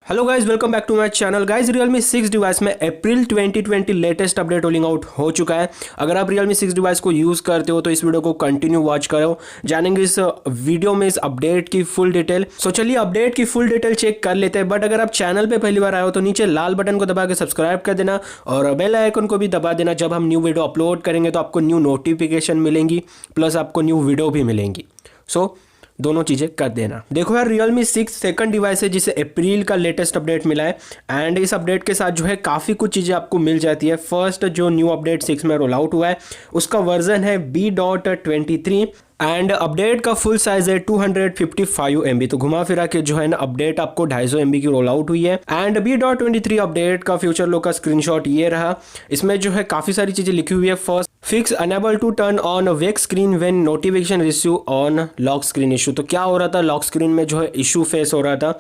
Hello guys, welcome back to my channel. Guys, Realme 6 device में April 2020 latest update rolling out हो चुका है। अगर आप Realme 6 डिवाइस को यूज़ करते हो तो इस वीडियो को कंटिन्यू वॉच करो। जानेंगे इस वीडियो में इस अपडेट की फुल डिटेल। सो चलिए अपडेट की फुल डिटेल चेक कर लेते हैं। बट अगर आप चैनल पे पहली बार आए हो तो नीचे लाल बटन को दबा के सब्सक्राइब कर देना और बेल आइकन को भी दबा देना। जब हम न्यू वीडियो अपलोड करेंगे तो आपको न्यू नोटिफिकेशन मिलेंगी, प्लस आपको न्यू वीडियो भी मिलेंगी। सो दोनों चीज़ें कर देना। देखो यार, Realme 6 सेकंड डिवाइस है जिसे अप्रैल का लेटेस्ट अपडेट मिला है। एंड इस अपडेट के साथ जो है काफ़ी कुछ चीज़ें आपको मिल जाती है। फर्स्ट, जो न्यू अपडेट 6 में रोल आउट हुआ है उसका वर्जन है B.23 एंड अपडेट का फुल साइज है 255 MB। तो घुमा फिरा के जो है ना अपडेट आपको 250 MB की रोल आउट हुई है। एंड B.23 अपडेट का फ्यूचर लुक का स्क्रीनशॉट ये रहा। इसमें जो है काफ़ी सारी चीज़ें लिखी हुई है। First, fix unable to turn on wake screen when notification receive on lock screen issue. तो क्या हो रहा था, लॉक स्क्रीन में जो है इशू फेस हो रहा था।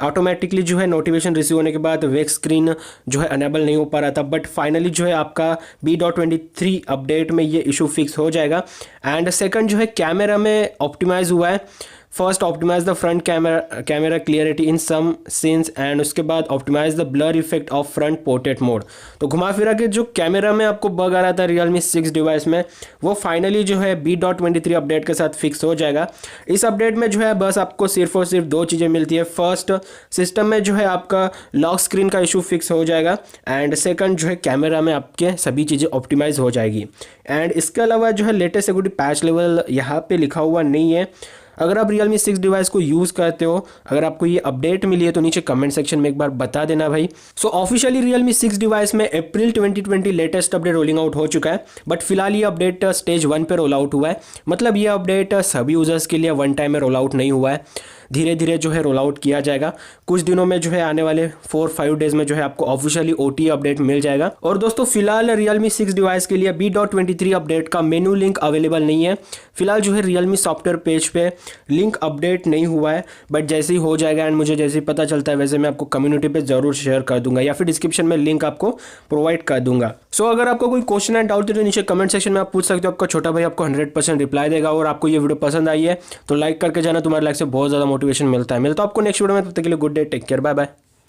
ऑटोमेटिकली जो है नोटिफिकेशन रिसीव होने के बाद वेक स्क्रीन जो है अनेबल नहीं हो पा रहा था। बट फाइनली जो है आपका B.23 अपडेट में ये इशू फिक्स हो जाएगा। एंड सेकंड जो है कैमरा में ऑप्टिमाइज हुआ है। First, optimize the front camera clarity in some scenes and उसके बाद optimize the blur effect of front portrait mode. तो घुमा फिरा के जो कैमरा में आपको बग आ रहा था Realme 6 डिवाइस में, वो फाइनली जो है B.23 अपडेट के साथ फिक्स हो जाएगा। इस अपडेट में जो है बस आपको सिर्फ और सिर्फ दो चीज़ें मिलती है। फर्स्ट, सिस्टम में जो है आपका लॉक स्क्रीन का इशू फिक्स हो जाएगा। एंड सेकंड, जो है कैमरा में आपके सभी चीज़ें ऑप्टिमाइज हो जाएगी। एंड इसके अलावा जो है लेटेस्ट सिक्योरिटी पैच लेवल यहाँ पे लिखा हुआ नहीं है। अगर आप Realme 6 डिवाइस को यूज़ करते हो, अगर आपको ये अपडेट मिली है तो नीचे कमेंट सेक्शन में एक बार बता देना भाई। सो ऑफिशियली Realme 6 डिवाइस में April 2020 latest update rolling out हो चुका है। बट फिलहाल ये अपडेट स्टेज 1 पे रोल आउट हुआ है। मतलब ये अपडेट सभी यूजर्स के लिए वन टाइम में रोल आउट नहीं हुआ है, धीरे धीरे जो है रोल आउट किया जाएगा। कुछ दिनों में जो है आने वाले 4-5 डेज में जो है आपको ऑफिशियली OTA अपडेट मिल जाएगा। और दोस्तों फिलहाल Realme 6 डिवाइस के लिए B.23 अपडेट का मेनू लिंक अवेलेबल नहीं है। फिलहाल जो है Realme सॉफ्टवेयर पेज पे लिंक अपडेट नहीं हुआ है। बट जैसे ही हो जाएगा एंड मुझे जैसे ही पता चलता है वैसे मैं आपको कम्युनिटी पे जरूर शेयर कर दूंगा या फिर डिस्क्रिप्शन में लिंक आपको प्रोवाइड कर दूंगा। सो अगर आपको कोई क्वेश्चन एंड डाउट है तो नीचे कमेंट सेक्शन में आप पूछ सकते हो। आपका छोटा भाई आपको 100% रिप्लाई देगा। और आपको ये वीडियो पसंद आई है तो लाइक करके जाना, तुम्हारे लाइक से बहुत ज़्यादा मोटिवेशन मिलता है। मिलता हूं आपको नेक्स्ट वीडियो में, तब तक के लिए good day, take care, bye bye.